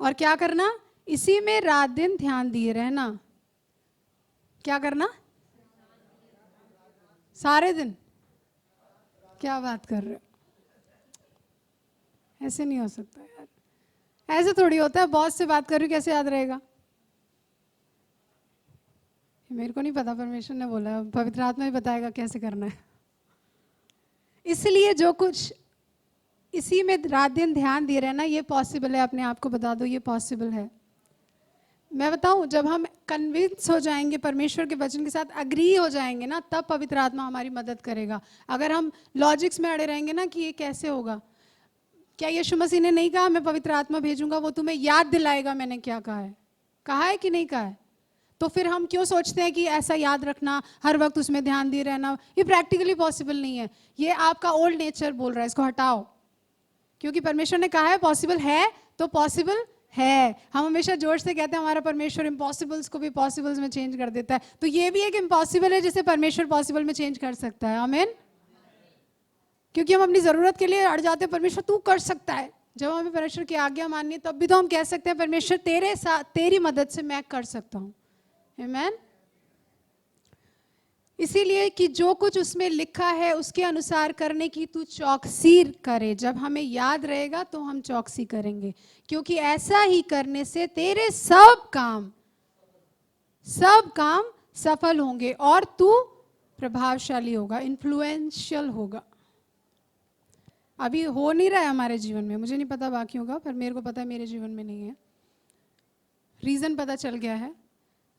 और क्या करना? इसी में रात दिन ध्यान दिए रहना। क्या करना? सारे दिन? क्या बात कर रहे हो? ऐसे नहीं हो सकता यार, ऐसे थोड़ी होता है। बॉस से बात कर रही हूँ, कैसे याद रहेगा? मेरे को नहीं पता, परमेश्वर ने बोला, पवित्र आत्मा ही बताएगा कैसे करना है। इसलिए जो कुछ इसी में रात दिन ध्यान दे रहे ना, ये पॉसिबल है। अपने आप को बता दो ये पॉसिबल है। मैं बताऊं, जब हम कन्विंस हो जाएंगे, परमेश्वर के वचन के साथ अग्री हो जाएंगे ना, तब पवित्र आत्मा हमारी मदद करेगा। अगर हम लॉजिक्स में अड़े रहेंगे ना कि ये कैसे होगा, क्या यीशु मसीह ने नहीं कहा मैं पवित्र आत्मा भेजूंगा, वो तुम्हें याद दिलाएगा मैंने क्या कहा है कि नहीं कहा है? तो फिर हम क्यों सोचते हैं कि ऐसा याद रखना, हर वक्त उसमें ध्यान दिए रहना, ये प्रैक्टिकली पॉसिबल नहीं है। ये आपका ओल्ड नेचर बोल रहा है, इसको हटाओ। क्योंकि परमेश्वर ने कहा है पॉसिबल है, तो पॉसिबल है। हम हमेशा जोर से कहते हैं हमारा परमेश्वर इम्पॉसिबल्स को भी पॉसिबल्स में चेंज कर देता है, तो ये भी एक इम्पॉसिबल है जिसे परमेश्वर पॉसिबल में चेंज कर सकता है। आमीन। क्योंकि हम अपनी जरूरत के लिए अड़ जाते हैं, परमेश्वर तू कर सकता है। जब हमें परमेश्वर की आज्ञा माननी है, तब भी तो हम कह सकते हैं परमेश्वर तेरे साथ, तेरी मदद से मैं कर सकता हूं। आमीन। इसीलिए कि जो कुछ उसमें लिखा है उसके अनुसार करने की तू चौकसी करे। जब हमें याद रहेगा तो हम चौकसी करेंगे, क्योंकि ऐसा ही करने से तेरे सब काम सफल होंगे और तू प्रभावशाली होगा, इन्फ्लुएंशियल होगा। अभी हो नहीं रहा है हमारे जीवन में, मुझे नहीं पता बाकी होगा, पर मेरे को पता है मेरे जीवन में नहीं है। रीजन पता चल गया है।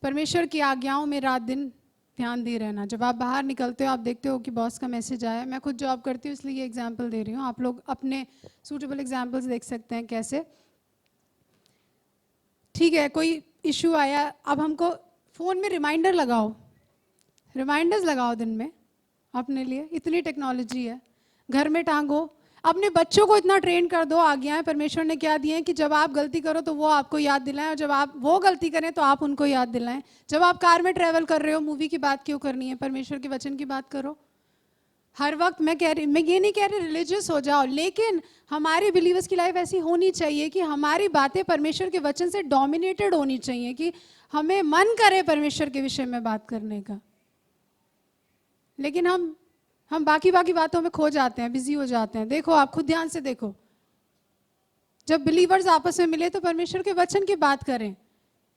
परमेश्वर की आज्ञाओं में रात दिन ध्यान दे रहना। जब आप बाहर निकलते हो, आप देखते हो कि बॉस का मैसेज आया। मैं खुद जॉब करती हूँ इसलिए ये एग्जांपल दे रही हूँ, आप लोग अपने सूटेबल एग्जांपल्स देख सकते हैं कैसे। ठीक है, कोई इशू आया, अब हमको फ़ोन में रिमाइंडर लगाओ, रिमाइंडर्स लगाओ दिन में अपने लिए, इतनी टेक्नोलॉजी है। घर में टांगो, अपने बच्चों को इतना ट्रेन कर दो, आज्ञाएं परमेश्वर ने क्या दी हैं कि जब आप गलती करो तो वो आपको याद दिलाएं, और जब आप वो गलती करें तो आप उनको याद दिलाएं। जब आप कार में ट्रैवल कर रहे हो, मूवी की बात क्यों करनी है, परमेश्वर के वचन की बात करो हर वक्त। मैं ये नहीं कह रही रिलीजियस हो जाओ, लेकिन हमारी बिलीवर्स की लाइफ ऐसी होनी चाहिए कि हमारी बातें परमेश्वर के वचन से डोमिनेटेड होनी चाहिए, कि हमें मन करे परमेश्वर के विषय में बात करने का। लेकिन हम बाकी बातों में खो जाते हैं, बिजी हो जाते हैं। देखो, आप खुद ध्यान से देखो, जब बिलीवर्स आपस में मिले तो परमेश्वर के वचन की बात करें,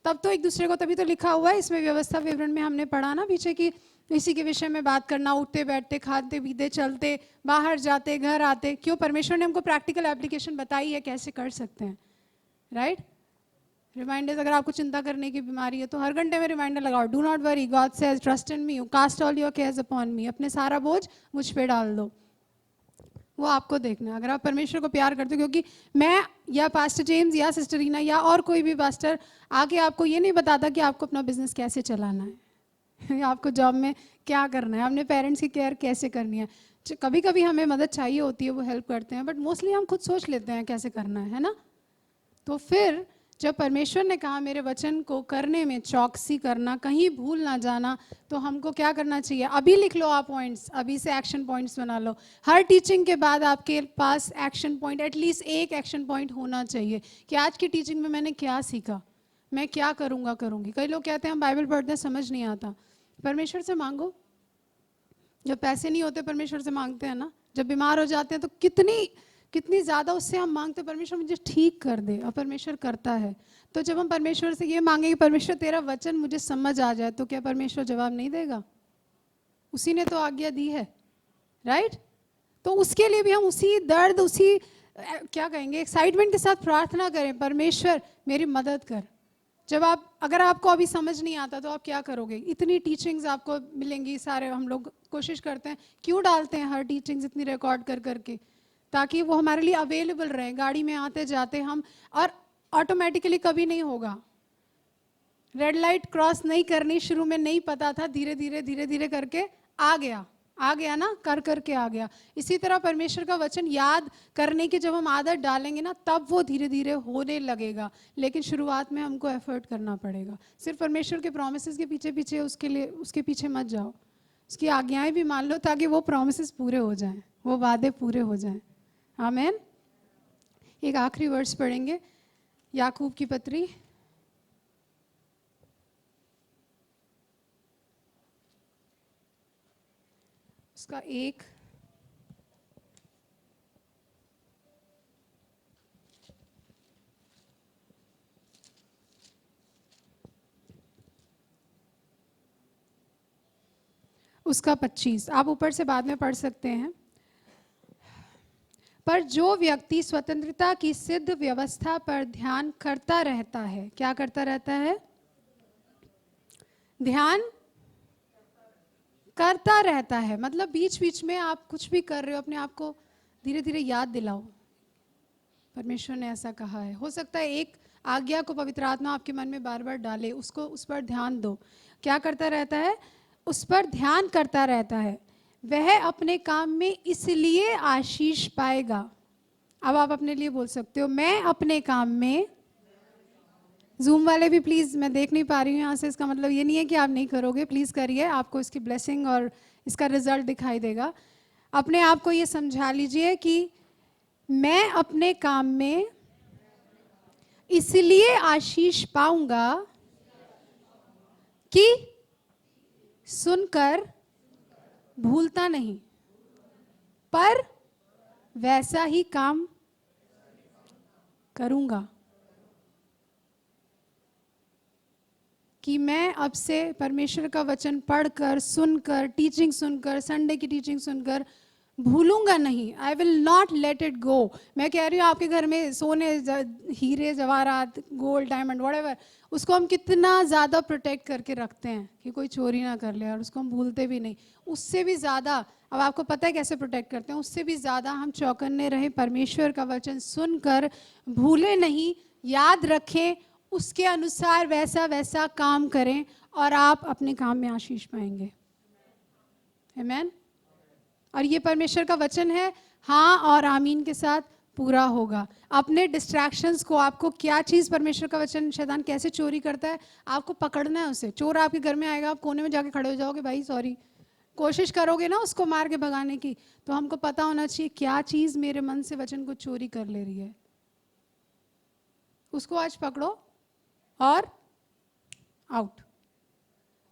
तब तो एक दूसरे को, तभी तो लिखा हुआ है इसमें व्यवस्था विवरण में, हमने पढ़ा ना पीछे की इसी के विषय में बात करना, उठते बैठते, खाते पीते, चलते, बाहर जाते, घर आते। क्यों? परमेश्वर ने हमको प्रैक्टिकल एप्लीकेशन बताई है कैसे कर सकते हैं, राइट? रिमाइंडर्स, अगर आपको चिंता करने की बीमारी है तो हर घंटे में रिमाइंडर लगाओ, do not worry, God says trust in me, cast all your cares upon me, अपने सारा बोझ मुझ पे डाल दो। वो आपको देखना है, अगर आप परमेश्वर को प्यार करते हो। क्योंकि मैं या पास्टर जेम्स या सिस्टर रीना या और कोई भी पास्टर आके आपको ये नहीं बताता कि आपको अपना बिजनेस कैसे चलाना है आपको जॉब में क्या करना है, अपने पेरेंट्स की केयर कैसे करनी है। कभी कभी हमें मदद चाहिए होती है, वो हेल्प करते हैं, बट मोस्टली हम खुद सोच लेते हैं कैसे करना है ना। तो फिर जब परमेश्वर ने कहा मेरे वचन को करने में चौकसी करना, कहीं भूल ना जाना, तो हमको क्या करना चाहिए? अभी लिख लो आप पॉइंट्स, अभी से एक्शन पॉइंट्स बना लो। हर टीचिंग के बाद आपके पास एक्शन पॉइंट, एटलीस्ट एक एक्शन पॉइंट होना चाहिए कि आज की टीचिंग में मैंने क्या सीखा, मैं क्या करूँगी। कई लोग कहते हैं हम बाइबल पढ़ते हैं समझ नहीं आता। परमेश्वर से मांगो। जब पैसे नहीं होते परमेश्वर से मांगते हैं ना, जब बीमार हो जाते हैं तो कितनी ज़्यादा उससे हम मांगते, परमेश्वर मुझे ठीक कर दे, और परमेश्वर करता है। तो जब हम परमेश्वर से ये मांगेंगे परमेश्वर तेरा वचन मुझे समझ आ जाए, तो क्या परमेश्वर जवाब नहीं देगा? उसी ने तो आज्ञा दी है, राइट? तो उसके लिए भी हम उसी दर्द, उसी क्या कहेंगे, एक्साइटमेंट के साथ प्रार्थना करें, परमेश्वर मेरी मदद कर। जब अगर आपको अभी समझ नहीं आता तो आप क्या करोगे? इतनी टीचिंग्स आपको मिलेंगी, सारे हम लोग कोशिश करते हैं, क्यों डालते हैं हर टीचिंग्स इतनी रिकॉर्ड कर करके, ताकि वो हमारे लिए अवेलेबल रहे, गाड़ी में आते जाते हम। और ऑटोमेटिकली कभी नहीं होगा। रेड लाइट क्रॉस नहीं करनी, शुरू में नहीं पता था, धीरे धीरे करके आ गया ना, कर करके आ गया। इसी तरह परमेश्वर का वचन याद करने की जब हम आदत डालेंगे ना, तब वो धीरे धीरे होने लगेगा। लेकिन शुरुआत में हमको एफर्ट करना पड़ेगा। सिर्फ परमेश्वर के प्रॉमिसेस के पीछे उसके पीछे मत जाओ, उसकी आज्ञाएं भी मान लो, ताकि वो प्रॉमिसेस पूरे हो जाएं, वो वादे पूरे हो जाएं। आमीन। एक आखिरी वर्स पढ़ेंगे, याकूब की पत्री, उसका 1 उसका 25, आप ऊपर से बाद में पढ़ सकते हैं। पर जो व्यक्ति स्वतंत्रता की सिद्ध व्यवस्था पर ध्यान करता रहता है, क्या करता रहता है? ध्यान करता रहता है, मतलब बीच बीच में आप कुछ भी कर रहे हो अपने आप को धीरे धीरे याद दिलाओ। परमेश्वर ने ऐसा कहा है। हो सकता है एक आज्ञा को पवित्र आत्मा आपके मन में बार बार डाले, उसको उस पर ध्यान दो। क्या करता रहता है? उस पर ध्यान करता रहता है। वह अपने काम में इसलिए आशीष पाएगा। अब आप अपने लिए बोल सकते हो, मैं अपने काम में। जूम वाले भी प्लीज, मैं देख नहीं पा रही हूँ यहाँ से, इसका मतलब ये नहीं है कि आप नहीं करोगे, प्लीज करिए, आपको इसकी ब्लेसिंग और इसका रिजल्ट दिखाई देगा। अपने आप को ये समझा लीजिए कि मैं अपने काम में इसलिए आशीष पाऊंगा कि सुनकर भूलता नहीं, पर वैसा ही काम करूंगा। कि मैं अब से परमेश्वर का वचन पढ़कर, सुनकर, टीचिंग सुनकर, संडे की टीचिंग सुनकर भूलूंगा नहीं। I will not let it go. मैं कह रही हूँ आपके घर में सोने, हीरे जवाहरात, गोल्ड, डायमंड, व्हाटएवर, उसको हम कितना ज़्यादा प्रोटेक्ट करके रखते हैं कि कोई चोरी ना कर ले, और उसको हम भूलते भी नहीं। उससे भी ज़्यादा, अब आपको पता है कैसे प्रोटेक्ट करते हैं, उससे भी ज़्यादा हम चौकन्ने रहे, परमेश्वर का वचन सुनकर भूले नहीं, याद रखें, उसके अनुसार वैसा वैसा काम करें, और आप अपने काम में आशीष पाएंगे। आमीन। और ये परमेश्वर का वचन है, हाँ और आमीन के साथ पूरा होगा। अपने डिस्ट्रैक्शंस को, आपको क्या चीज़, परमेश्वर का वचन शैतान कैसे चोरी करता है, आपको पकड़ना है उसे। चोर आपके घर में आएगा, आप कोने में जाके खड़े हो जाओगे, भाई सॉरी, कोशिश करोगे ना उसको मार के भगाने की। तो हमको पता होना चाहिए क्या चीज़ मेरे मन से वचन को चोरी कर ले रही है, उसको आज पकड़ो और आउट।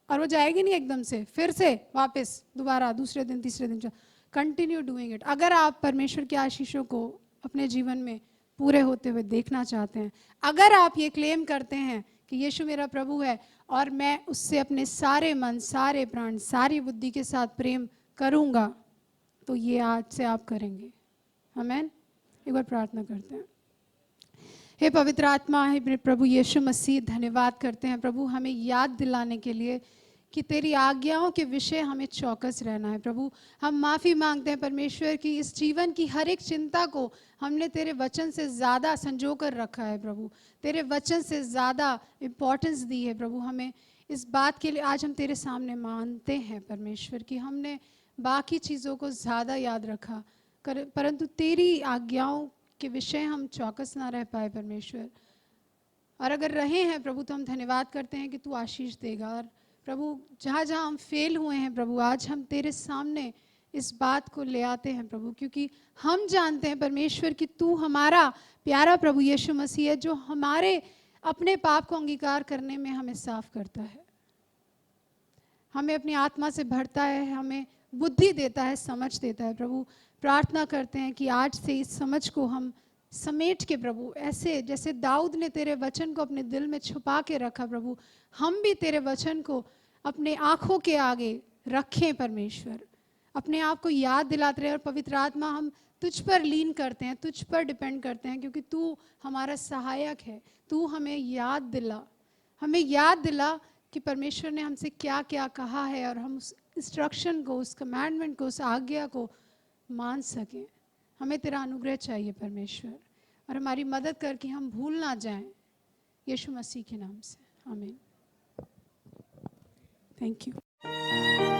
और वो जाएगी नहीं एकदम से, फिर से वापस दोबारा दूसरे दिन, तीसरे दिन, कंटिन्यू डूइंग इट। अगर आप परमेश्वर के आशीषों को अपने जीवन में पूरे होते हुए देखना चाहते हैं, अगर आप ये क्लेम करते हैं कि यीशु मेरा प्रभु है और मैं उससे अपने सारे मन, सारे प्राण, सारी बुद्धि के साथ प्रेम करूंगा, तो ये आज से आप करेंगे। आमीन। एक बार प्रार्थना करते हैं। हे पवित्र आत्मा, हे प्रभु यीशु मसीह, धन्यवाद करते हैं प्रभु हमें याद दिलाने के लिए कि तेरी आज्ञाओं के विषय हमें चौकस रहना है। प्रभु हम माफ़ी मांगते हैं परमेश्वर की इस जीवन की हर एक चिंता को हमने तेरे वचन से ज़्यादा संजो कर रखा है। प्रभु तेरे वचन से ज़्यादा इम्पोर्टेंस दी है। प्रभु हमें इस बात के लिए आज हम तेरे सामने मानते हैं परमेश्वर कि हमने बाकी चीज़ों को ज़्यादा याद रखा, परंतु तेरी आज्ञाओं के विषय हम चौकस ना रह पाए परमेश्वर। और अगर रहे हैं प्रभु तो हम धन्यवाद करते हैं कि तू आशीष देगा। और प्रभु जहाँ जहाँ हम फेल हुए हैं प्रभु, आज हम तेरे सामने इस बात को ले आते हैं प्रभु, क्योंकि हम जानते हैं परमेश्वर कि तू हमारा प्यारा प्रभु यीशु मसीह है, जो हमारे अपने पाप को अंगीकार करने में हमें साफ करता है, हमें अपनी आत्मा से भरता है, हमें बुद्धि देता है, समझ देता है। प्रभु प्रार्थना करते हैं कि आज से इस समझ को हम समेट के प्रभु, ऐसे जैसे दाऊद ने तेरे वचन को अपने दिल में छुपा के रखा, प्रभु हम भी तेरे वचन को अपने आँखों के आगे रखें परमेश्वर, अपने आप को याद दिलाते रहे। और पवित्र आत्मा हम तुझ पर लीन करते हैं, तुझ पर डिपेंड करते हैं, क्योंकि तू हमारा सहायक है। तू हमें याद दिला, हमें याद दिला कि परमेश्वर ने हमसे क्या क्या कहा है, और हम उस इंस्ट्रक्शन को, उस कमांडमेंट को, उस आज्ञा को मान सकें। हमें तेरा अनुग्रह चाहिए परमेश्वर, और हमारी मदद करके हम भूल ना जाएं, यीशु मसीह के नाम से आमीन। Thank you.